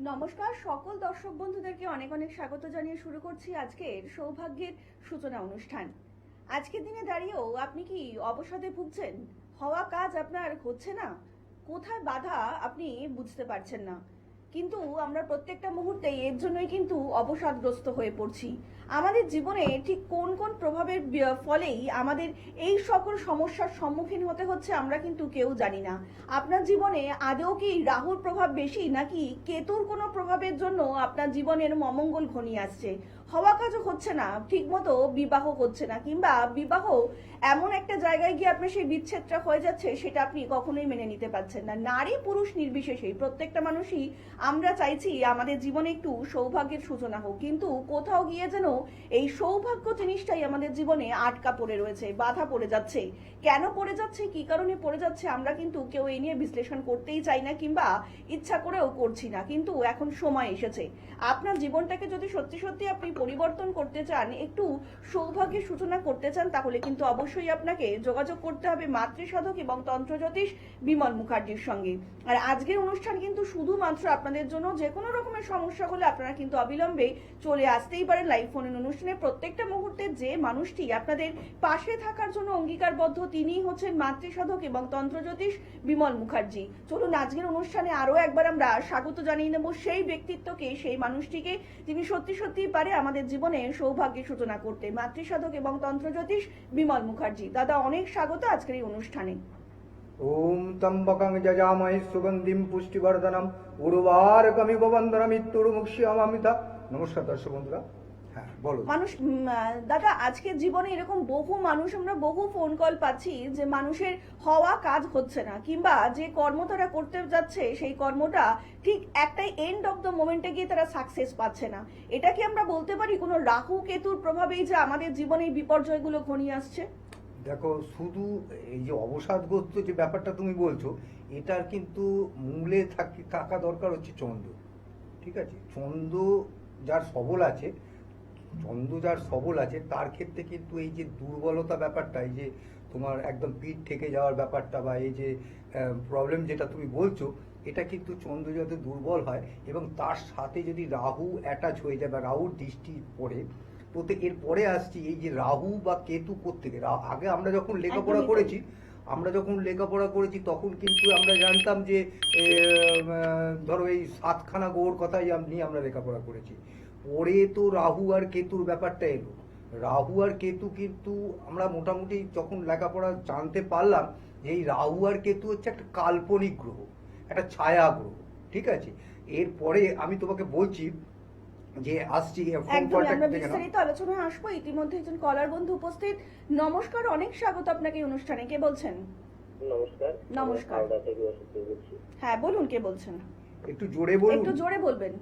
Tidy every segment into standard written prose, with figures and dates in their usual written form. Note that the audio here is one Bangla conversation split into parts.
নমস্কার সকল দর্শক বন্ধুদেরকে অনেক অনেক স্বাগত জানিয়ে শুরু করছি আজকের সৌভাগ্যের সূচনা অনুষ্ঠান। আজকের দিনে দাঁড়িয়েও আপনি কি অবসাদে ভুগছেন? হওয়া কাজ আপনার হচ্ছে না, কোথায় বাধা আপনি বুঝতে পারছেন না, কিন্তু আমরা প্রত্যেকটা মুহূর্তে এর জন্যই কিন্তু অবসাদগ্রস্ত হয়ে পড়ছি। আমাদের জীবনে ঠিক কোন কোন প্রভাবের ফলেই আমাদের এই সকল সমস্যার সম্মুখীন হতে হচ্ছে আমরা কিন্তু কেউ জানি না। আপনার জীবনে আদৌ কি রাহুর প্রভাব বেশি নাকি কেতুর কোনো প্রভাবের জন্য আপনার জীবনের অমঙ্গল ঘনিয়ে আসছে? হওয়া কাজও হচ্ছে না ঠিক মতো, বিবাহ হচ্ছে না, কিংবা বিবাহ এমন একটা জায়গায় গিয়ে আপনার সেই বিচ্ছেদটা হয়ে যাচ্ছে, সেটা আপনি কখনোই মেনে নিতে পারছেন না। নারী পুরুষ নির্বিশেষে প্রত্যেকটা মানুষই আমরা চাইছি আমাদের জীবনে একটু সৌভাগ্যের সূচনা হোক, কিন্তু কোথাও গিয়ে যেন এই সৌভাগ্য জিনিসটাই আমাদের জীবনে আটকা পড়ে রয়েছে, বাধা পড়ে যাচ্ছে। কেন পড়ে যাচ্ছে, কি কারণে পড়ে যাচ্ছে, আমরা কিন্তু কেউ এই নিয়ে বিশ্লেষণ করতেই চাই না, কিংবা ইচ্ছা করেও করছি না। কিন্তু এখন সময় এসেছে। আপনার জীবনটাকে যদি সত্যি সত্যি আপনি পরিবর্তন করতে চান, একটু সৌভাগ্যের সূচনা করতে চান, তাহলে কিন্তু অবশ্যই আপনাকে যোগাযোগ করতে হবে মাতৃসাধক এবং তন্ত্রজ্যোতিষ বিমল মুখার্জির সঙ্গে। আর আজকের অনুষ্ঠান কিন্তু শুধুমাত্র আপনাদের জন্য। যে কোনো রকমের সমস্যা হলে আপনারা কিন্তু অবিলম্বে চলে আসতেই পারেন লাইভ ফোন অনুষ্ঠানে। প্রত্যেকটা মুহূর্তে যে মানুষটি আপনাদের পাশে থাকার জন্য অঙ্গীকারবদ্ধ, তিনিই হচ্ছেন মাতৃসাধক এবং তন্ত্রজ্যোতিষ বিমল মুখার্জি। চলুন আজকের অনুষ্ঠানে আরো একবার আমরা স্বাগত জানিয়ে নেব সেই ব্যক্তিত্বকে, সেই মানুষটিকে, যিনি সত্যি সত্যি পারে আমাদের জীবনে সৌভাগ্যের সূচনা করতে। মাতৃসাধক এবং তন্ত্রজ্যোতিষ বিমল মুখার্জি। দাদা, অনেক স্বাগত আজকের এই অনুষ্ঠানে। ওম ত্র্যম্বকং যজামহে সুগন্ধিম পুষ্টিবর্ধনম উর্বারকমিব বন্ধনমৃত্যুর্মুক্ষীয়মামৃতা। নমস্কার দর্শক বন্ধুরা। হ্যাঁ, বলো। মানুষ দাদা, আজকের জীবনে এরকম বহু মানুষ, আমরা বহু ফোন কল পাচ্ছি যে মানুষের হওয়া কাজ হচ্ছে না, কিংবা যে কর্ম তারা করতে যাচ্ছে সেই কর্মটা ঠিক একটা এন্ড অফ দ্য মোমেন্টে গিয়ে তারা সাকসেস পাচ্ছে না। এটা কি আমরা বলতে পারি কোনো রাহু কেতুর প্রভাবেই যে আমাদের জীবনে এই বিপর্যয়গুলো ঘনিয়ে আসছে? দেখো, শুধু এই যে অবসাদগ্রস্ত যে ব্যাপারটা তুমি বলছো, এটার কিন্তু মূলে থাকা দরকার হচ্ছে চন্দ্র। ঠিক আছে, যার সবল আছে তার ক্ষেত্রে কিন্তু এই যে দুর্বলতা ব্যাপারটা, এই যে তোমার একদম পিঠ থেকে যাওয়ার ব্যাপারটা, বা এই যে প্রবলেম যেটা তুমি বলছো, এটা কিন্তু চন্দ্র যাতে দুর্বল হয় এবং তার সাথে যদি রাহু অ্যাটাচ হয়ে যায় বা রাহুর দৃষ্টি পড়ে, তো এরপরে আসছি এই যে রাহু বা কেতু কোত্থেকে। আগে আমরা যখন লেখাপড়া করেছি তখন কিন্তু আমরা জানতাম যে ধরো এই সাতখানা গৌর কথাই নিয়ে আমরা লেখাপড়া করেছি। পরে তো রাহু আর কেতুর ব্যাপারটা এলো। রাহু আর কেতু কিন্তু আমরা মোটামুটি যখন লেখাপড়া জানতে পারলাম যে এই রাহু আর কেতু হচ্ছে একটা কাল্পনিক গ্রহ, একটা ছায়া গ্রহ। ঠিক আছে, এরপরে আমি তোমাকে বলছি যে আসছি আমরা বিস্তারিত আলোচনায় আসবো। ইতিমধ্যে একজন কলার বন্ধু উপস্থিত। নমস্কার, অনেক স্বাগত আপনাকে এই অনুষ্ঠানে। কে বলছেন? নমস্কার। নমস্কার। হাওড়া থেকে অশোক দে বলছি। হ্যাঁ বলুন, কে বলছেন? একটু জোরে বলুন। একটু জোরে বলবেন।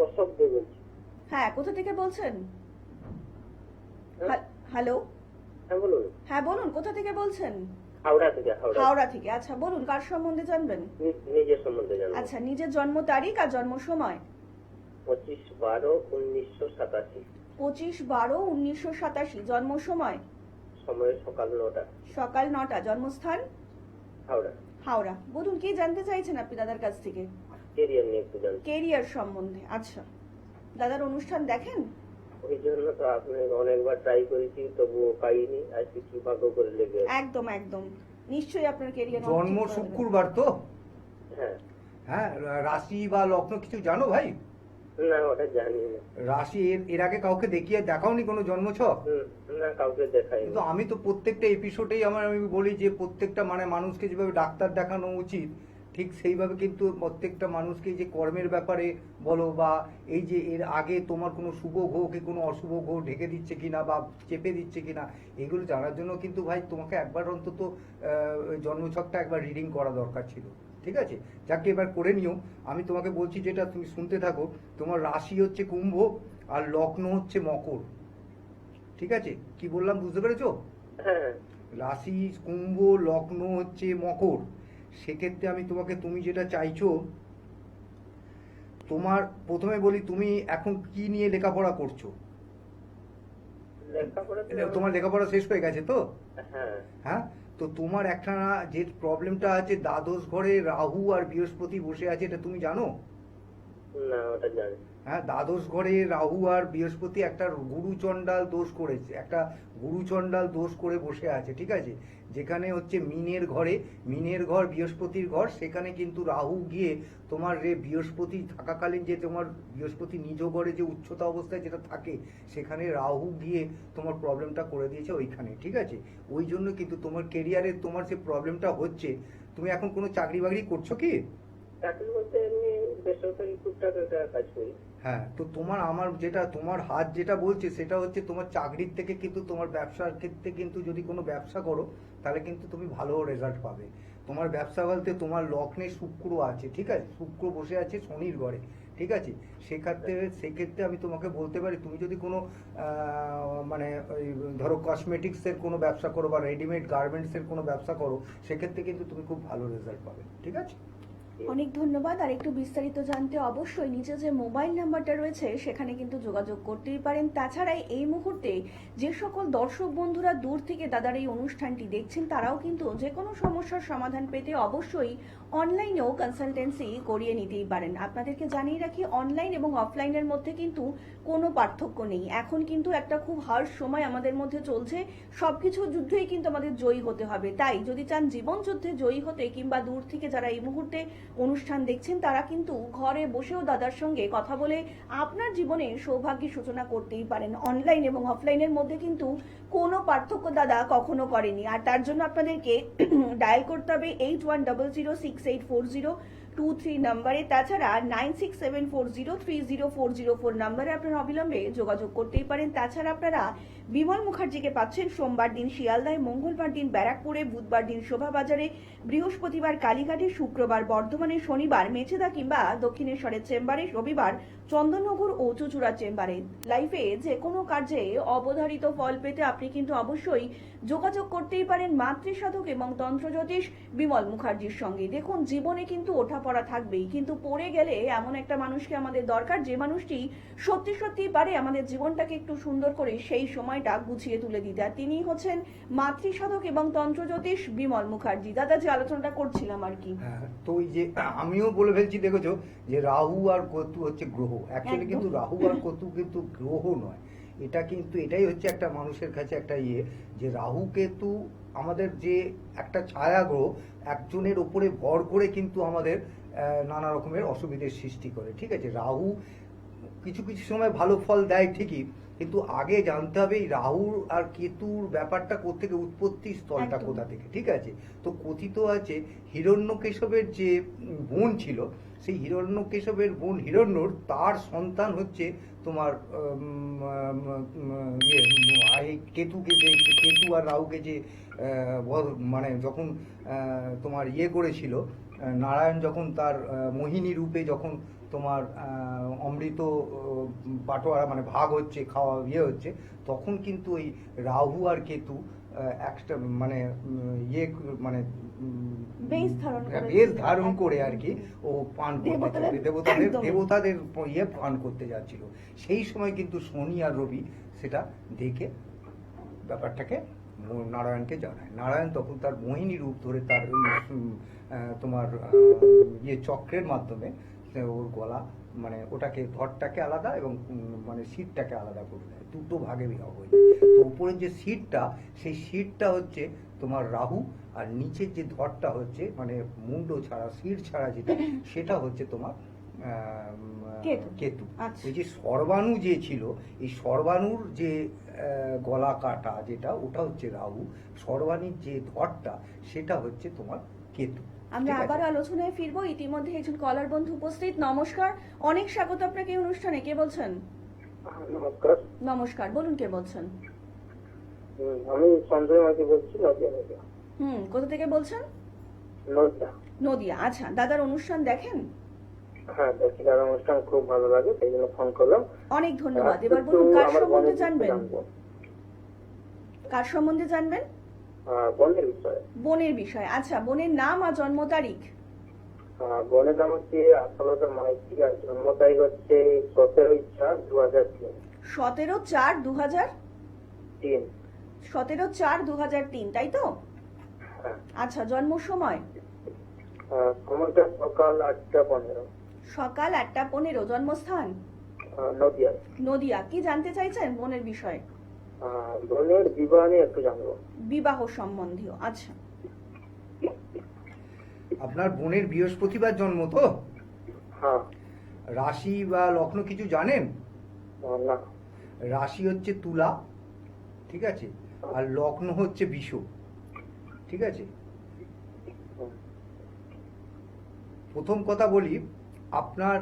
অশোক দে বলছি। হ্যাঁ, কোথা থেকে বলছেন? হ্যাঁ? হ্যালো। হ্যাঁ বলুন। হ্যাঁ বলুন, কোথা থেকে বলছেন? হাওড়া থেকে। হাওড়া থেকে। আচ্ছা বলুন, কার সম্বন্ধে জানবেন? নিজের সম্বন্ধে জানবো। আচ্ছা, নিজের জন্ম তারিখ আর জন্ম সময়। 25/12/1987। 25/12/1987। জন্ম সময়? সময় সকাল 9টা। সকাল 9টা। জন্মস্থান? হাওড়া। হাওড়া। বলুন, কি জানতে চাইছেন আপনি দাদার কাছ থেকে? কেরিয়ার নিয়ে একটু জানতে। কেরিয়ার সম্বন্ধে। আচ্ছা, দাদার অনুষ্ঠান দেখেন? ওই জন্য তো আপনি অনেকবার ট্রাই করেছি, তবুও পাইনি। আজকে কি ভাগ্য করে লেগে। একদম একদম, নিশ্চয়ই আপনার কেরিয়ার। জন্ম শুক্রবার তো? হ্যাঁ। হ্যাঁ, রাশি বা লগ্ন কিছু জানো ভাই? না, ওটা জানি না। রাশি এর আগে কাউকে দেখাওনি কোনো জন্মছক? না, কাউকে দেখাইনি। কিন্তু আমি তো প্রত্যেকটা এপিসোডেই আমি বলি যে প্রত্যেকটা মানুষকে যেভাবে ডাক্তার দেখানো উচিত, ঠিক সেইভাবে কিন্তু প্রত্যেকটা মানুষকে যে কর্মের ব্যাপারে বলো, বা এই যে এর আগে তোমার কোনো শুভ গ্রহকে কোনো অশুভ গ্রহ ঢেকে দিচ্ছে কিনা বা চেপে দিচ্ছে কিনা, এগুলো জানার জন্য কিন্তু ভাই তোমাকে একবার অন্তত জন্মছকটা একবার রিডিং করা দরকার ছিল। ঠিক আছে, যাকে এবার করে নিও। আমি তোমাকে বলছি, যেটা তুমি শুনতে থাকো। তোমার রাশি হচ্ছে কুম্ভ আর লগ্ন হচ্ছে মকর। ঠিক আছে, কি বললাম বুঝতে পেরেছো? হ্যাঁ। রাশি কুম্ভ, লগ্ন হচ্ছে মকর। সেক্ষেত্রে আমি তোমাকে, তুমি যেটা চাইছো, তোমার প্রথমে বলি, তুমি এখন কি নিয়ে লেখাপড়া করছো? তোমার লেখাপড়া শেষ হয়ে গেছে তো? হ্যাঁ। হ্যাঁ, তো তোমার একটা যে প্রবলেমটা আছে, দ্বাদশ ঘরে রাহু আর বৃহস্পতি বসে আছে, এটা তুমি জানো? না, ওটা জানি। হ্যাঁ, দ্বাদশ ঘরে রাহু আর বৃহস্পতি একটা গুরুচণ্ডাল দোষ করেছে, একটা গুরুচণ্ডাল দোষ করে বসে আছে, ঠিক আছে? যেখানে হচ্ছে মিনের ঘর বৃহস্পতির ঘর, সেখানে কিন্তু রাহু গিয়ে তোমার বৃহস্পতি থাকাকালীন যে তোমার বৃহস্পতি নিজ ঘরে যে উচ্চতা অবস্থায় যেটা থাকে, সেখানে রাহু গিয়ে তোমার প্রবলেমটা করে দিয়েছে ওইখানে, ঠিক আছে? ওই জন্য কিন্তু তোমার কেরিয়ারে তোমার যে প্রবলেমটা হচ্ছে, তুমি এখন কোনো চাকরি বাকরি করছো কি? চাকরি বলতে এমনি বেসরকারি টুকটাক একটা কাজ করি। হ্যাঁ, তো তোমার হাত যেটা বলছে সেটা হচ্ছে তোমার চাকরির থেকে কিন্তু তোমার ব্যবসার ক্ষেত্রে কিন্তু যদি কোনো ব্যবসা করো তাহলে কিন্তু তুমি ভালো রেজাল্ট পাবে। তোমার ব্যবসা বলতে তোমার লগ্নে শুক্র আছে, ঠিক আছে? শুক্র বসে আছে শনির ঘরে, ঠিক আছে? সেক্ষেত্রে আমি তোমাকে বলতে পারি, তুমি যদি কোনো মানে ওই ধরো কসমেটিক্সের কোনো ব্যবসা করো বা রেডিমেড গার্মেন্টসের কোনো ব্যবসা করো, সেক্ষেত্রে কিন্তু তুমি খুব ভালো রেজাল্ট পাবে, ঠিক আছে? অনেক ধন্যবাদ। আর একটু বিস্তারিত জানতে অবশ্যই নিচে যে মোবাইল নাম্বারটা রয়েছে সেখানে কিন্তু যোগাযোগ করতেই পারেন। তাছাড়া এই মুহূর্তে যে সকল দর্শক বন্ধুরা দূর থেকে দাদার এই অনুষ্ঠানটি দেখছেন, তারাও কিন্তু যে কোনো সমস্যার সমাধান পেতে অবশ্যই অনলাইনেও কনসালটেন্সি করিয়ে নিতেই পারেন। আপনাদেরকে জানিয়ে রাখি, অনলাইন এবং অফলাইনের মধ্যে কিন্তু কোনো পার্থক্য নেই। এখন কিন্তু একটা খুব হার্ড সময় আমাদের মধ্যে চলছে, সবকিছু যুদ্ধেই কিন্তু আমাদের জয়ী হতে হবে। তাই যদি চান জীবন যুদ্ধে জয়ী হতে, কিংবা দূর থেকে যারা এই মুহূর্তে অনুষ্ঠান দেখছেন, তারা কিন্তু ঘরে বসেও দাদার সঙ্গে কথা বলে আপনার জীবনে সৌভাগ্যের সূচনা করতেই পারেন। অনলাইন এবং অফলাইনের মধ্যে কিন্তু কোনো পার্থক্য দাদা কখনো করেনি। আর তার জন্য আপনাদেরকে ডায়াল করতে হবে 8100684023 নাম্বারে। তাছাড়া 9674030404 নাম্বারে আপনারা অবিলম্বে যোগাযোগ করতেই পারেন। তাছাড়া আপনারা বিমল মুখার্জিকে পাচ্ছেন সোমবার দিন শিয়ালদায়, মঙ্গলবার দিন ব্যারাকপুরে, বুধবার দিন শোভাবাজারে, বৃহস্পতিবার কালীঘাটে, শুক্রবার বর্ধমানে, শনিবার মেছেদা কিংবা দক্ষিণেশ্বরের চেম্বারে, রবিবার চন্দননগর ও চুচুড়া চেম্বারে। লাইফে যে কোনো কার্যে অবধারিত ফল পেতে আপনি কিন্তু অবশ্যই যোগাযোগ করতেই পারেন মাতৃসাধক এবং তন্ত্রজ্যোতিষ বিমল মুখার্জির সঙ্গে। দেখুন, জীবনে কিন্তু ওঠাপড়া থাকবেই, কিন্তু পড়ে গেলে এমন একটা মানুষকে আমাদের দরকার, যে মানুষটি সত্যি সত্যি পারে আমাদের জীবনটাকে একটু সুন্দর করে সেই সময়টা গুছিয়ে তুলে দিতে। আর তিনি হচ্ছেন মাতৃসাধক এবং তন্ত্রজ্যোতিষ বিমল মুখার্জি। দাদা, যে আলোচনাটা করছিলাম আর কি। হ্যাঁ, তো ওই যে আমিও বলে ফেলছি, দেখেছো যে রাহু আর কেতু হচ্ছে গ্রহ, অ্যাকচুয়ালি একদম। কিন্তু রাহু আর কেতু কিন্তু গ্রহ নয়। এটাই হচ্ছে একটা মানুষের কাছে একটা যে রাহু কেতু আমাদের যে একটা ছায়া গ্রহ, একজনের উপরে ভর করে কিন্তু আমাদের নানা রকমের অসুবিধার সৃষ্টি করে, ঠিক আছে? রাহু কিছু কিছু সময় ভালো ফল দেয় ঠিকই, কিন্তু আগে জানতে হবে এই রাহু আর কেতুর ব্যাপারটা কোত্থেকে, উৎপত্তি স্থলটা একদম। কোথা থেকে, ঠিক আছে? তো কথিত আছে হিরণ্যকেশবের যে বোন ছিল, সেই হিরণ্যকেশবের বোন হিরণ্যর তার সন্তান হচ্ছে তোমার এই কেতু আর রাহুকে যে মানে যখন তোমার করেছিল, নারায়ণ যখন তার মোহিনী রূপে যখন তোমার অমৃত বাটোয়ারা মানে ভাগ হচ্ছে, খাওয়া হচ্ছে, তখন কিন্তু ওই রাহু আর কেতু একটা মানে মানে বেশ ধারণ করে আর কি ও পান করতে দেবতাদের পান করতে যাচ্ছিল। সেই সময় কিন্তু শনি আর রবি সেটা দেখে ব্যাপারটাকে নারায়ণকে জানায়। নারায়ণ তখন তার মোহিনী রূপ ধরে তার ওই তোমার চক্রের মাধ্যমে ওর গলা মানে ওটাকে ধরটাকে আলাদা এবং মানে সিটটাকে আলাদা করে দেয়, দুটো ভাগে বিভাগ হয়ে যায়। তো উপরের যে সিটটা, সেই সিটটা হচ্ছে তোমার রাহু, আর নিচের যে ধরটা হচ্ছে মানে মুন্ড ছাড়া সিট ছাড়া যেটা, সেটা হচ্ছে তোমার কেতু। ওই যে সর্বাণু যে ছিল, এই সর্বাণুর যে গলা কাটা যেটা, ওটা হচ্ছে রাহু, সর্বাণীর যে ধরটা সেটা হচ্ছে তোমার কেতু। আমরা আবার আলোচনায় ফিরবো। ইতিমধ্যে একজন কলার বন্ধু উপস্থিত। নমস্কার, অনেক স্বাগত আপনাকে এই অনুষ্ঠানে। কে বলছেন? নমস্কার। নমস্কার, বলুন কে বলছেন? আমি সঞ্জয় মাঝি বলছি, নদিয়া থেকে। কোথা থেকে বলছেন? নদিয়া। নদিয়া। আচ্ছা, দাদার অনুষ্ঠান দেখেন? হ্যাঁ, দেখি, দাদার অনুষ্ঠান খুব ভালো লাগে, সেই জন্য ফোন করলাম। অনেক ধন্যবাদ। এবার বলুন, কার সম্বন্ধে জানবেন? কার সম্বন্ধে জানবেন? বোনের বিষয়ে। বোনের বিষয়। আচ্ছা, বোনের নাম আর জন্ম তারিখ? বোনের নাম হচ্ছে আশালতা মাইতি, আর জন্ম তারিখ হচ্ছে 17/4/2003। 17/4/2003। 17/4/2003, তাই তো? আচ্ছা, জন্ম সময়? সময়টা সকাল 8টা 15। সকাল 8:15 জন্মস্থান নদিয়া। নদিয়া। কি জানতে চাইছেন বোনের বিষয়ে? বোনের বিবাহ নিয়ে একটু জানবো। বিবাহ সম্বন্ধীয়। আচ্ছা, আপনার বোনের বৃহস্পতিবার জন্ম তো? হ্যাঁ। রাশি বা লগ্ন কিছু জানেন? না। রাশি হচ্ছে তুলা, ঠিক আছে, আর লগ্ন হচ্ছে বিষ, ঠিক আছে। প্রথম কথা বলি, আপনার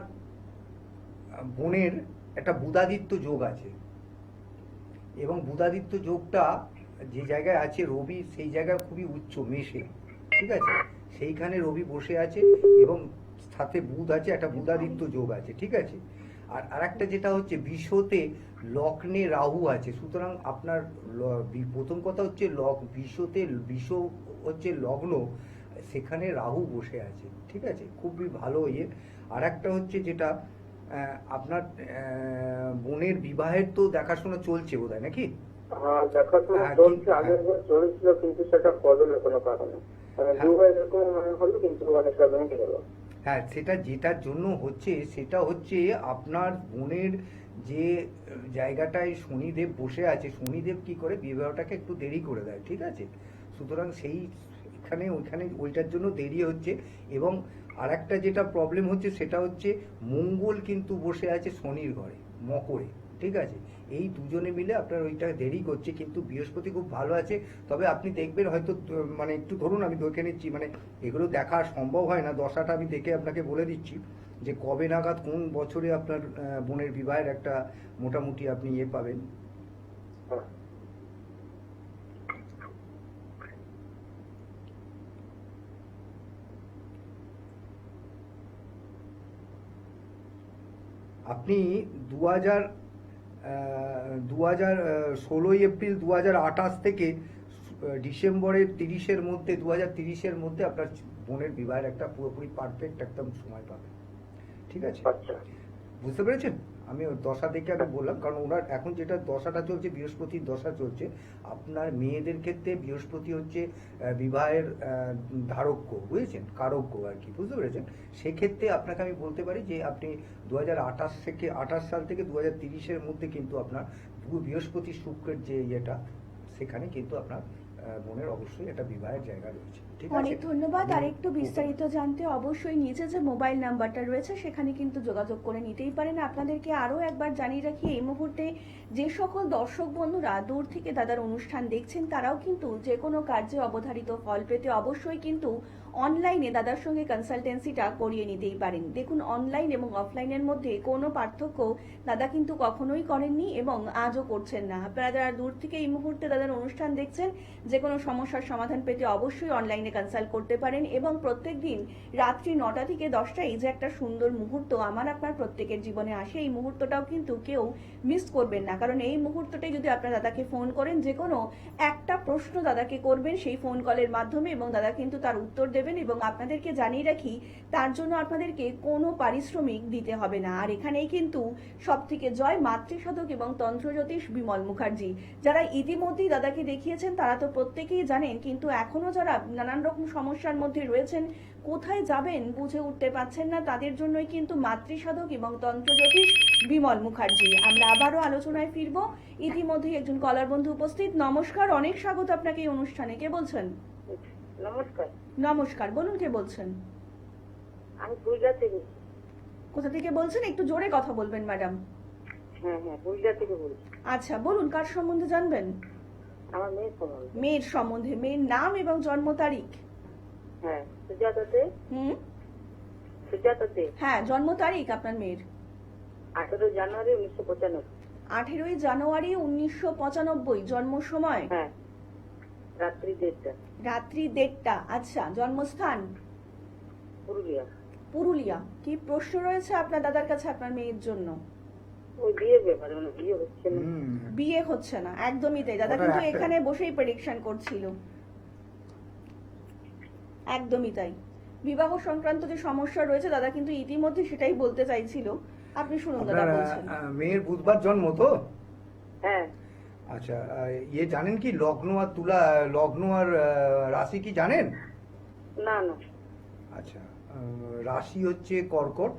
বোনের একটা বুধাদিত্য যোগ আছে, এবং বুধাদিত্য যোগটা যে জায়গায় আছে রবি, সেই জায়গায় খুবই উচ্চ মেষে, ঠিক আছে। সেইখানে রবি বসে আছে এবং সাথে বুধ আছে, একটা বুধাদিত্য যোগ আছে, ঠিক আছে। আর আরেকটা যেটা হচ্ছে বিশ্বতে লগ্নে রাহু আছে, সুতরাং আপনার প্রথম কথা হচ্ছে বিশ্বতে বিষ হচ্ছে লগ্ন, সেখানে রাহু বসে আছে, ঠিক আছে, খুবই ভালো ইয়ে। আর একটা হচ্ছে যেটা আপনার বোনের বিবাহের তো দেখাশোনা চলছে বোধহয় নাকি? হ্যাঁ, দেখাশোনা হ্যাঁ, চলছে, আগে একবার চলেছিল কিন্তু সেটা কদলে কোনো কারণে দুবার এরকম হলো, কিন্তু অনেকটা ভেঙে গেল। হ্যাঁ, সেটা যেটার জন্য হচ্ছে সেটা হচ্ছে আপনার বোনের যে জায়গাটায় শনিদেব বসে আছে, শনিদেব কি করে বিবাহটাকে একটু দেরি করে দেয়, ঠিক আছে। সুতরাং ওইখানে ওইটার জন্য দেরি হচ্ছে। এবং আরেকটা যেটা প্রবলেম হচ্ছে সেটা হচ্ছে মঙ্গল কিন্তু বসে আছে শনির ঘরে মকরে, ঠিক আছে। এই দুজনে মিলে আপনার ওইটা দেরি করছে, কিন্তু বৃহস্পতি খুব ভালো আছে। তবে আপনি দেখবেন হয়তো মানে একটু ধরুন, আমি দেখে নিচ্ছি, মানে এগুলো দেখা সম্ভব হয় না, দশাটা আমি দেখে আপনাকে বলে দিচ্ছি যে কবে নাগাদ কোন বছরে আপনার বোনের বিবাহের একটা মোটামুটি আপনি ইয়ে পাবেন। হ্যাঁ। আপনি 16 এপ্রিল 2028 থেকে ডিসেম্বরের 30-এর মধ্যে, 2030-এর মধ্যে আপনার বোনের বিবাহের একটা পুরোপুরি পারফেক্ট একদম সময় পাবেন, ঠিক আছে। আচ্ছা। বুঝতে পেরেছেন? আমি ওর দশা দেখে আমি বললাম, কারণ ওনার এখন যেটা দশাটা চলছে, বৃহস্পতির দশা চলছে। আপনার মেয়েদের ক্ষেত্রে বৃহস্পতি হচ্ছে বিবাহের ধারক্য, বুঝেছেন, কারক্য আর কি, বুঝতে পেরেছেন। সেক্ষেত্রে আপনাকে আমি বলতে পারি যে আপনি 2028 সাল থেকে 2030-এর মধ্যে কিন্তু আপনার বৃহস্পতি শুক্রের যে ইয়েটা, সেখানে কিন্তু আপনার বোনের অবশ্যই একটা বিবাহের জায়গা রয়েছে, ঠিক আছে। অনেক ধন্যবাদ। আর একটু বিস্তারিত জানতে অবশ্যই নিচে যে মোবাইল নাম্বারটা রয়েছে সেখানে কিন্তু যোগাযোগ করে নিতেই পারেন। আপনাদেরকে আরো একবার জানিয়ে রাখি, এই মুহূর্তে যে সকল দর্শক বন্ধুরা দূর থেকে দাদার অনুষ্ঠান দেখছেন, তারাও কিন্তু যে কোনো কার্যে অবধারিত ফল পেতে অবশ্যই কিন্তু অনলাইনে দাদার সঙ্গে কনসালটেন্সিটা করিয়ে নিতেই পারেন। দেখুন, অনলাইন এবং অফলাইনের মধ্যে কোনো পার্থক্য দাদা কিন্তু কখনোই করেননি এবং আজও করছেন না। আপনারা যারা দূর থেকে এই মুহূর্তে দাদার অনুষ্ঠান দেখছেন, যে কোনো সমস্যার সমাধান পেতে অবশ্যই অনলাইনে কনসাল্ট করতে পারেন। এবং প্রত্যেকদিন রাত্রি 9টা থেকে 10টায় যে একটা সুন্দর মুহূর্ত আমার আপনার প্রত্যেকের জীবনে আসে, এই মুহূর্তটাও কিন্তু কেউ মিস করবেন না। কারণ এই মুহূর্তটাই যদি আপনার দাদাকে ফোন করেন, যে কোনো একটা প্রশ্ন দাদাকে করবেন সেই ফোন কলের মাধ্যমে, এবং দাদা কিন্তু তার উত্তর দেবেন। এবং আপনাদেরকে জানিয়ে রাখি, তার জন্য আপনাদেরকে কোনো পারিশ্রমিক দিতে হবে না। আর এখানেই কিন্তু সব থেকে জয় মাতৃসাধক এবং তন্ত্রজ্যোতিষ বিমল মুখার্জি। যারা ইতিমধ্যেই দাদাকে দেখিয়েছেন তারা তো প্রত্যেকেই জানেন, কিন্তু এখনো যারা নানান রকম সমস্যার মধ্যে রয়েছেন, কোথায় যাবেন বুঝে উঠতে পারছেন না, তাদের জন্যই কিন্তু মাতৃসাধক এবং তন্ত্রজ্যোতিষ বিমল মুখার্জি। আমরা আবারও আলোচনায় ফিরবো। ইতিমধ্যেই একজন কলার বন্ধু উপস্থিত। নমস্কার, অনেক স্বাগত আপনাকে এই অনুষ্ঠানে। কে বলছেন? নমস্কার, নমস্কার, বলুন কে বলছেন? আমি পুরুলিয়া থেকে। কোথা থেকে বলছেন? একটু জোরে কথা বলবেন ম্যাডাম। হ্যাঁ, পুরুলিয়া থেকে বলছি। আচ্ছা, বলুন কার সম্বন্ধে জানবেন? আমার মেয়ের সম্বন্ধে। মেয়ের সম্বন্ধে। মেয়ের নাম এবং জন্ম তারিখ? হ্যাঁ, সুজাতাতে। সুজাতাতে। হ্যাঁ, জন্ম তারিখ আপনার মেয়ের? 18 জানুয়ারি 1995। 18ই জানুয়ারি 1995। জন্ম সময়? হ্যাঁ, রাত্রি 1:30টা। রাত্রি 1:30টা। আচ্ছা, জন্মস্থান? পুরুলিয়া। পুরুলিয়া। কি প্রশ্ন রয়েছে আপনার দাদার কাছে আপনার মেয়ের জন্য? ওই বিয়ের ব্যাপারে, মানে বিয়ে হচ্ছে না। বিয়ে হচ্ছে না, একদমই তাই। দাদা ওটা কিন্তু একটা- এখানে বসেই প্রেডিকশন করছিল। একদমই তাই। বিবাহ সংক্রান্ত যে সমস্যা রয়েছে দাদা কিন্তু ইতিমধ্যে সেটাই বলতে চাইছিল। আপনি শুনুন দাদা আপনার বলছেন। মেয়ের বুধবার জন্ম তো? হ্যাঁ। আচ্ছা, ইয়ে জানেন কি লগ্ন আর তুলা, লগ্ন আর রাশি কি জানেন? না না। আচ্ছা, রাশি হচ্ছে কর্কট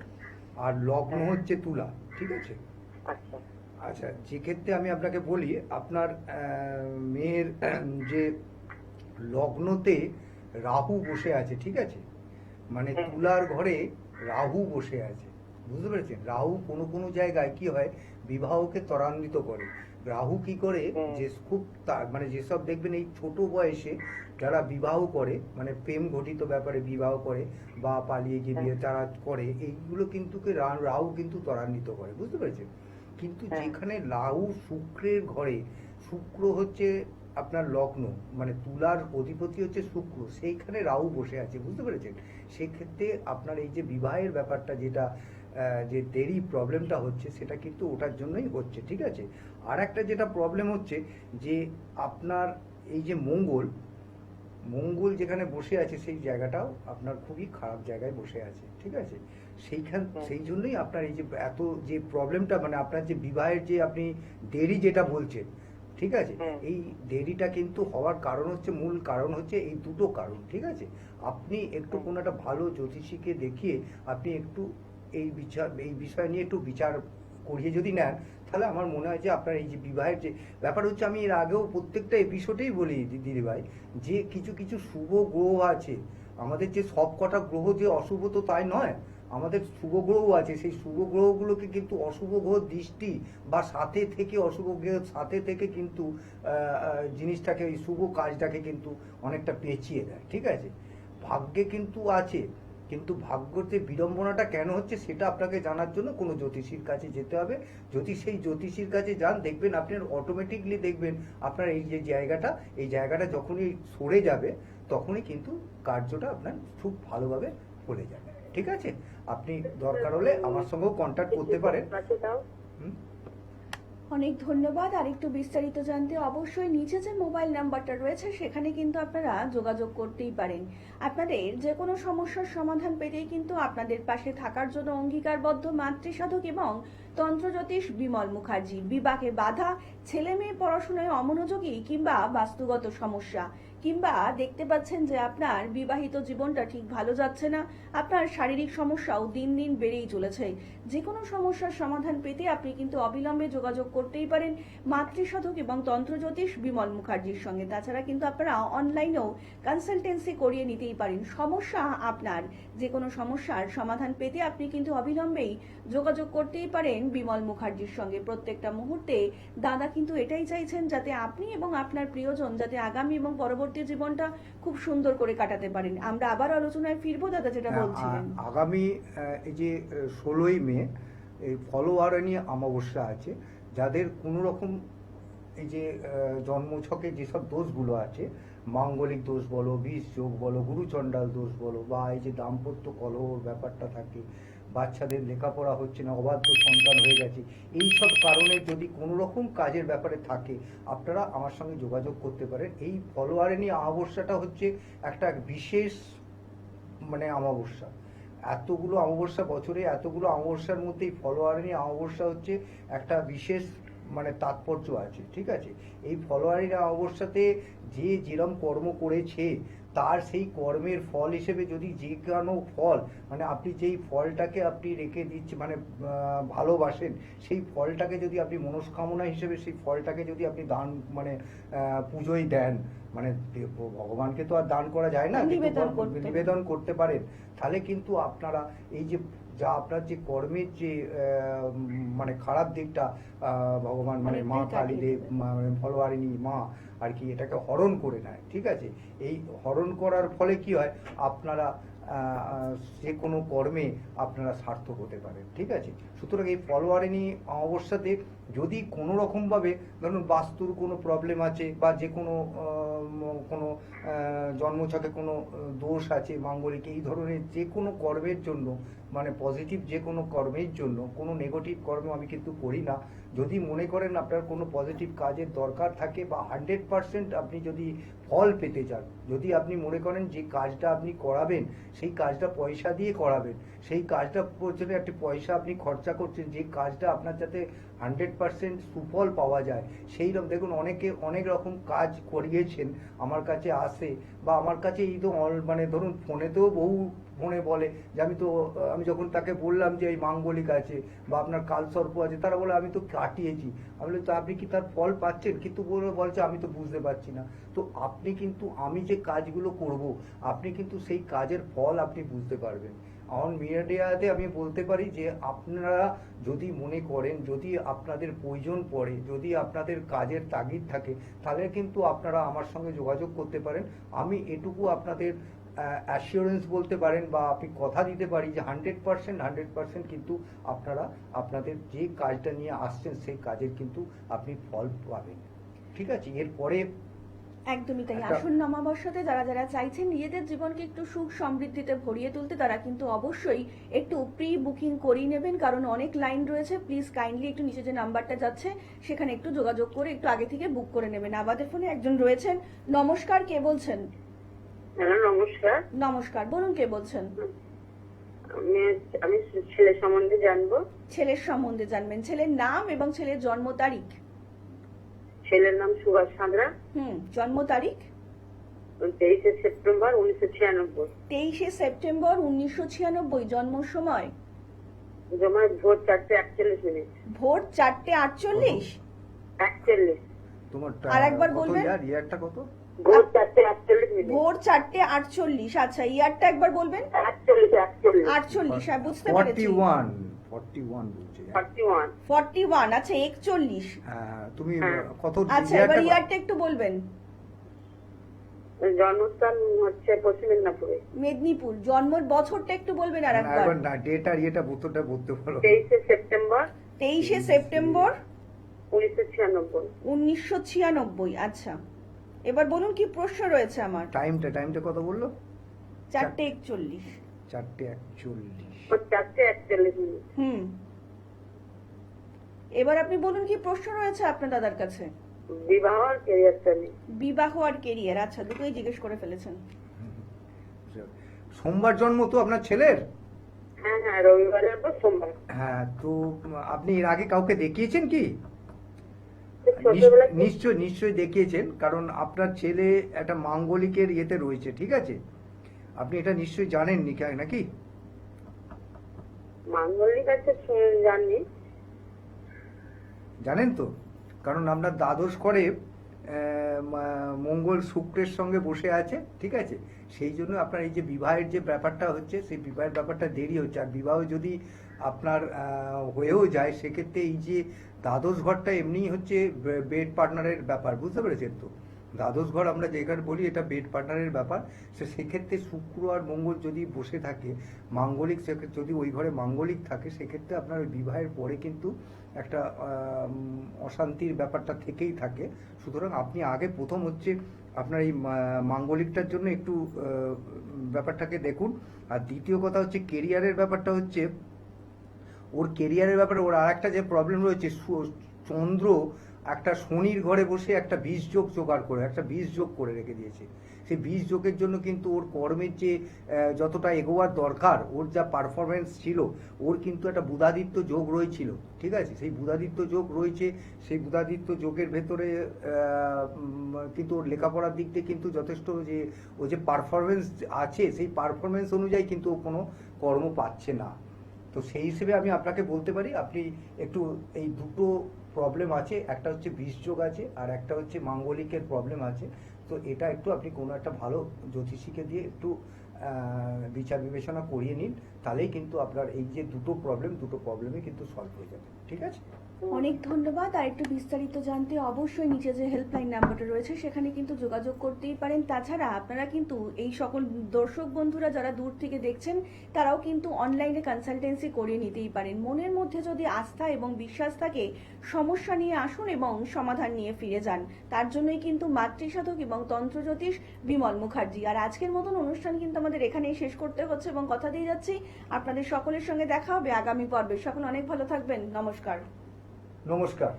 আর লগ্ন হ্যাঁ। হচ্ছে তুলা, ঠিক আছে? আচ্ছা। আচ্ছা, যে ক্ষেত্রে আমি আপনাকে বলি, আপনার মেয়ের যে লগ্নতে রাহু বসে আছে, ঠিক আছে? মানে হ্যাঁ। তুলার ঘরে রাহু বসে আছে, বুঝতে পেরেছেন? রাহু কোনো কোনো জায়গায় কি হয়, বিবাহকে ত্বরান্বিত করে। রাহু কি করে, হ্যাঁ। যে খুব মানে যেসব দেখবেন এই ছোট বয়সে যারা বিবাহ করে, মানে প্রেম ঘটিত ব্যাপারে বিবাহ করে বা পালিয়ে গিয়ে বিয়ে তারা করে, এইগুলো কিন্তু রাহু কিন্তু ত্বরান্বিত করে, বুঝতে পেরেছেন? কিন্তু হ্যাঁ। যেখানে রাহু শুক্রের ঘরে, শুক্র হচ্ছে আপনার লগ্ন, মানে তুলার অধিপতি হচ্ছে শুক্র, সেইখানে রাহু বসে আছে, বুঝতে পেরেছেন? সেই ক্ষেত্রে আপনার এই যে বিবাহের ব্যাপারটা, যেটা যে দেরি প্রবলেমটা হচ্ছে, সেটা কিন্তু ওটার জন্যই হচ্ছে, ঠিক আছে? আর একটা যেটা প্রবলেম হচ্ছে যে আপনার এই যে মঙ্গল, মঙ্গল যেখানে বসে আছে সেই জায়গাটাও আপনার খুবই খারাপ জায়গায় বসে আছে, ঠিক আছে? সেই জন্যই আপনার এই যে এত যে প্রবলেমটা, মানে আপনার যে বিবাহের যে আপনি দেরি যেটা বলছেন, ঠিক আছে? হ্যাঁ। এই দেরিটা কিন্তু হওয়ার কারণ হচ্ছে, মূল কারণ হচ্ছে এই দুটো কারণ, ঠিক আছে? আপনি একটু কোনো একটা ভালো জ্যোতিষীকে দেখিয়ে আপনি একটু এই বিষয় নিয়ে একটু বিচার করিয়ে যদি নেন, তাহলে আমার মনে হয় যে আপনার এই যে বিবাহের যে ব্যাপার হচ্ছে, আমি এর আগেও প্রত্যেকটা এপিসোডেই বলি দিদিভাই, যে কিছু কিছু শুভ গ্রহ আছে। আমাদের যে সব কটা গ্রহ যে অশুভ তো তাই নয়, আমাদের শুভ গ্রহ আছে। সেই শুভ গ্রহগুলোকে কিন্তু অশুভ গ্রহ দৃষ্টি বা সাথে থেকে, অশুভ গ্রহের সাথে থেকে কিন্তু জিনিসটাকে, এই শুভ কাজটাকে কিন্তু অনেকটা পেঁচিয়ে দেয়, ঠিক আছে? ভাগ্যে কিন্তু আছে, কিন্তু ভাগ্যতে বিড়ম্বনাটা কেন হচ্ছে সেটা আপনাকে জানার জন্য কোনো জ্যোতিষীর কাছে যেতে হবে। যদি সেই জ্যোতিষীর কাছে যান, দেখবেন আপনার অটোমেটিকলি দেখবেন আপনার এই যে জায়গাটা, এই জায়গাটা যখনই সরে যাবে, তখনই কিন্তু কার্যটা আপনার খুব ভালোভাবে ফলে যাবে, ঠিক আছে? আপনি দরকার হলে আমার সঙ্গেও কন্ট্যাক্ট করতে পারেন। আছে তাও? হুম? অনেক ধন্যবাদ। আর একটু বিস্তারিত জানতে অবশ্যই নিচে যে মোবাইল নাম্বারটা রয়েছে সেখানে কিন্তু আপনারা যোগাযোগ করতেই পারেন। আপনাদের যে কোনো সমস্যার সমাধান পেতেই কিন্তু আপনাদের পাশে থাকার জন্য অঙ্গীকারবদ্ধ মাতৃসাধক এবং তন্ত্রজ্যোতিষ বিমল মুখার্জি। বিবাহে বাধা, ছেলে মেয়ে পড়াশোনায় অমনোযোগী কিংবা বাস্তুগত সমস্যা, কিংবা দেখতে পাচ্ছেন যে আপনার বিবাহিত জীবনটা ঠিক ভালো যাচ্ছে না, আপনার শারীরিক সমস্যাও দিন দিন বেড়েই চলেছে, যে কোনো সমস্যার সমাধান পেতে আপনি কিন্তু অবিলম্বে যোগাযোগ করতেই পারেন মাতৃসাধক এবং তন্ত্রজ্যোতিষ বিমল মুখার্জির সঙ্গে। তাছাড়া কিন্তু আপনারা অনলাইনেও কনসালটেন্সি করিয়ে নিতেই পারেন। সমস্যা আপনার, যে কোনো সমস্যার সমাধান পেতে আপনি কিন্তু অবিলম্বেই যোগাযোগ করতেই পারেন বিমল মুখার্জির সঙ্গে। প্রত্যেকটা মুহূর্তে দাদা কিন্তু এটাই চাইছেন, যাতে আপনি এবং আপনার প্রিয়জন যাতে আগামী এবং পরবর্তী জীবনটা খুব সুন্দর করে কাটাতে পারেন। আমরা আবার আলোচনায় ফিরবো দাদা, যেটা বলছিলেন। আগামী এই যে 16ই মে এই ফলোয়ারানি অমাবস্যা আছে, যাদের কোনো রকম এই যে জন্মছকে যেসব দোষগুলো আছে, মাঙ্গলিক দোষ বলো, বিষ যোগ বলো, গুরুচণ্ডাল দোষ বলো, বা এই যে দাম্পত্য কলহর ব্যাপারটা থাকে, বাচ্চাদের লেখাপড়া হচ্ছে না, অবাধ্য সন্তান হয়ে গেছে, এই সব কারণে যদি কোনো রকম কাজের ব্যাপারে থাকে, আপনারা আমার সঙ্গে যোগাযোগ করতে পারেন। এই ফলোয়ারানি অমাবস্যাটা হচ্ছে একটা বিশেষ মানে অমাবস্যা। এতগুলো অমাবস্যা বছরে, এতগুলো অমাবস্যার মধ্যে এই ফলোয়ারানি অমাবস্যা হচ্ছে একটা বিশেষ মানে তাৎপর্য আছে, ঠিক আছে? এই ফলোয়ারানি অমাবস্যাতে যে যেরম কর্ম করেছে, তার সেই কর্মের ফল হিসেবে যদি যে কোনো ফল, মানে আপনি যেই ফলটাকে আপনি রেখে দিচ্ছে, মানে ভালোবাসেন, সেই ফলটাকে যদি আপনি মনস্কামনা হিসেবে সেই ফলটাকে যদি আপনি দান, মানে পুজোয় দেন, মানে ভগবানকে তো আর দান করা যায় না, নিবেদন করতে পারেন, তাহলে কিন্তু আপনারা এই যে যা আপনার যে কর্মের যে মানে খারাপ দিকটা, ভগবান মানে মা কালীদেব, মানে ফলোয়ারিনী মা আর কি এটাকে হরণ করে নেয়, ঠিক আছে? এই হরণ করার ফলে কি হয়, আপনারা যে কোনো কর্মে আপনারা সার্থক হতে পারেন, ঠিক আছে? সুতরাং এই ফলোয়ারিনী অমাবস্যাতে যদি কোনো রকমভাবে ধরুন বাস্তুর কোনো প্রবলেম আছে, বা যে কোনো কোনো জন্মছকে কোনো দোষ আছে মাঙ্গলিক, এই ধরনের যে কোনো কর্মের জন্য, মানে পজিটিভ যে কোনো কর্মের জন্য, কোনো নেগেটিভ কর্ম আমি কিন্তু করি না। যদি মনে করেন আপনার কোনো পজিটিভ কাজের দরকার থাকে, বা 100% আপনি যদি ফল পেতে চান, যদি আপনি মনে করেন যে কাজটা আপনি করাবেন, সেই কাজটা পয়সা দিয়ে করাবেন, সেই কাজটা পর্যন্ত একটা পয়সা আপনি খরচা করছেন, যে কাজটা আপনার যাতে 100% সুফল পাওয়া যায়, সেই রকম দেখুন অনেকে অনেক রকম কাজ করিয়েছেন, আমার কাছে আসে, বা আমার কাছে এই তো মানে ধরুন ফোনেতেও বহু ফোনে বলে যে আমি যখন তাকে বললাম যে এই মাঙ্গলিক আছে বা আপনার কালসর্প আছে, তারা বলে আমি তো কাটিয়েছি। আমি বলি তো আপনি কি তার ফল পাচ্ছেন? কিন্তু বলছে আমি তো বুঝতে পারছি না। তো আপনি কিন্তু আমি যে কাজগুলো করব, আপনি কিন্তু সেই কাজের ফল আপনি বুঝতে পারবেন। আমার মিডিয়াতে আমি বলতে পারি যে আপনারা যদি মনে করেন, যদি আপনাদের প্রয়োজন পড়ে, যদি আপনাদের কাজের তাগিদ থাকে, তাহলে কিন্তু আপনারা আমার সঙ্গে যোগাযোগ করতে পারেন। আমি এটুকু আপনাদের অ্যাসিওরেন্স বলতে পারেন বা আপনি কথা দিতে পারি যে 100% কিন্তু আপনারা আপনাদের যে কাজটা নিয়ে আসছেন সেই কাজের কিন্তু আপনি ফল পাবেন। ঠিক আছে? এরপরে একদমই তাই। আসন্ন অমাবস্যাতে যারা যারা চাইছেন নিজেদের জীবনকে একটু সুখ সমৃদ্ধিতে ভরিয়ে তুলতে, তারা কিন্তু অবশ্যই একটু প্রি বুকিং করিয়ে নেবেন, কারণ অনেক লাইন রয়েছে। প্লিজ কাইন্ডলি একটু নিচে যে নাম্বারটা যাচ্ছে সেখানে একটু যোগাযোগ করে একটু আগে থেকে বুক করে নেবেন। আমাদের ফোনে একজন রয়েছেন। নমস্কার, কে বলছেন? হ্যালো, নমস্কার। নমস্কার, বলুন কে বলছেন? আমি ছেলের সম্বন্ধে জানবো। ছেলের সম্বন্ধে জানবেন। ছেলের নাম এবং ছেলের জন্ম তারিখ। ছেলের নাম সুভাষ সাঁতরা। জন্ম তারিখ 23শে সেপ্টেম্বর 1996। 23শে সেপ্টেম্বর 1996। জন্ম সময় জমায় ভোর 4:41। ভোর 4:48। 41। তোমার আর একবার বলবেন? ইয়ারটা কত? ভোর 4:48। ভোর 4:48। আচ্ছা, ইয়ারটা একবার বলবেন? 48। হ্যাঁ, বুঝতে পেরেছি। 41 বলছে। 41। আচ্ছা, 41। হ্যাঁ, তুমি হ্যাঁ। কত আচ্ছা, এবার ইয়ারটা একটু বলবেন। জন্মস্থান হচ্ছে পশ্চিম মেদিনীপুরে। মেদিনীপুর। জন্মের বছরটা একটু বলবেন আর একবার। একবার না, ডেট আর ইয়েটা বোতলটা বলতে পারো। 23শে সেপ্টেম্বর 23শে সেপ্টেম্বর 1996। 1996। আচ্ছা, এবার বলুন কি প্রশ্ন রয়েছে আমার। টাইমটা কত বললো? 4:41। 4:41। 4:41। এবার আপনি বলুন কি প্রশ্ন রয়েছে আপনার দাদার কাছে। বিবাহ আর ক্যারিয়ারটা নিয়ে। বিবাহ আর কেরিয়ার। আচ্ছা, দুটোই জিজ্ঞেস করে ফেলেছেন। সোমবার জন্ম তো আপনার ছেলের? হ্যাঁ হ্যাঁ, রবিবারের পর সোমবার। হ্যাঁ, তো আপনি এর আগে কাউকে দেখিয়েছেন কি? ছোটবেলায় নিশ্চয়ই দেখিয়েছেন, কারণ আপনার ছেলে একটা মাঙ্গলিকের ইয়েতে রয়েছে। ঠিক আছে? আপনি এটা নিশ্চয়ই জানেন নাকি? মাঙ্গলিক আছে জানি। জানেন তো, কারণ আপনার দ্বাদশ করে মঙ্গল শুক্রের সঙ্গে বসে আছে। ঠিক আছে? সেই জন্য আপনার এই যে বিবাহের যে ব্যাপারটা হচ্ছে, সেই বিবাহের ব্যাপারটা দেরি হচ্ছে। আর বিবাহ যদি আপনার হয়েও যায়, সেক্ষেত্রে এই যে দ্বাদশ ঘরটা এমনিই হচ্ছে বেড পার্টনারের ব্যাপার। বুঝতে পেরেছেন তো? দ্বাদশ ঘর আমরা যেখানে বলি এটা বেড পার্টনারের ব্যাপার। সেক্ষেত্রে শুক্র আর মঙ্গল যদি বসে থাকে মাঙ্গলিক, যদি ওই ঘরে মাঙ্গলিক থাকে, সেক্ষেত্রে আপনার ওই বিবাহের পরে কিন্তু একটা অশান্তির ব্যাপারটা থেকেই থাকে। সুতরাং আপনি আগে প্রথম হচ্ছে আপনার এই মাঙ্গলিকটার জন্য একটু ব্যাপারটাকে দেখুন। আর দ্বিতীয় কথা হচ্ছে কেরিয়ারের ব্যাপারটা হচ্ছে, ওর কেরিয়ারের ব্যাপারে ওর আর একটা যে প্রবলেম রয়েছে, চন্দ্র একটা শনির ঘরে বসে একটা 20 যোগ জোগাড় করে, একটা 20 যোগ করে রেখে দিয়েছে। সেই 20 যোগের জন্য কিন্তু ওর কর্মের যে যতটা এগোয়ার দরকার, ওর যা পারফরমেন্স ছিল, ওর কিন্তু একটা বুধাদিত্য যোগ রয়েছিল। ঠিক আছে? সেই বুধাদিত্য যোগ রয়েছে। সেই বুধাদিত্য যোগের ভেতরে কিন্তু ওর লেখাপড়ার দিক দিয়ে কিন্তু যথেষ্ট যে ও যে পারফরমেন্স আছে, সেই পারফরমেন্স অনুযায়ী কিন্তু ও কোনো কর্ম পাচ্ছে না। তো সেই হিসেবে আমি আপনাকে বলতে পারি, আপনি একটু এই দুটো প্রবলেম আছে, একটা হচ্ছে বীজযোগ আছে আর একটা হচ্ছে মাঙ্গলিকের প্রবলেম আছে। তো এটা একটু আপনি কোনো একটা ভালো জ্যোতিষীকে দিয়ে একটু বিচার বিবেচনা করিয়ে নিন, তাহলেই কিন্তু আপনার এই যে দুটো প্রবলেমে কিন্তু সলভ হয়ে যাবে। ঠিক আছে? অনেক ধন্যবাদ। আর একটু বিস্তারিত জানতে অবশ্যই নিচে যে হেল্পলাইন নাম্বারটা রয়েছে সেখানে কিন্তু যোগাযোগ করতেই পারেন। তাছাড়া আপনারা কিন্তু এই সকল দর্শক বন্ধুরা যারা দূর থেকে দেখছেন, তারাও কিন্তু অনলাইনে কনসালটেন্সি করিয়ে নিতেই পারেন। মনের মধ্যে যদি আস্থা এবং বিশ্বাস থাকে, সমস্যা নিয়ে আসুন এবং সমাধান নিয়ে ফিরে যান। তার জন্যই কিন্তু মাতৃসাধক এবং তন্ত্রজ্যোতিষ বিমল মুখার্জি। আর আজকের মতন অনুষ্ঠান কিন্তু আমাদের এখানেই শেষ করতে হচ্ছে এবং কথা দিয়ে যাচ্ছি আপনাদের সকলের সঙ্গে দেখা হবে আগামী পর্বে। সকল অনেক ভালো থাকবেন। নমস্কার। নমস্কার।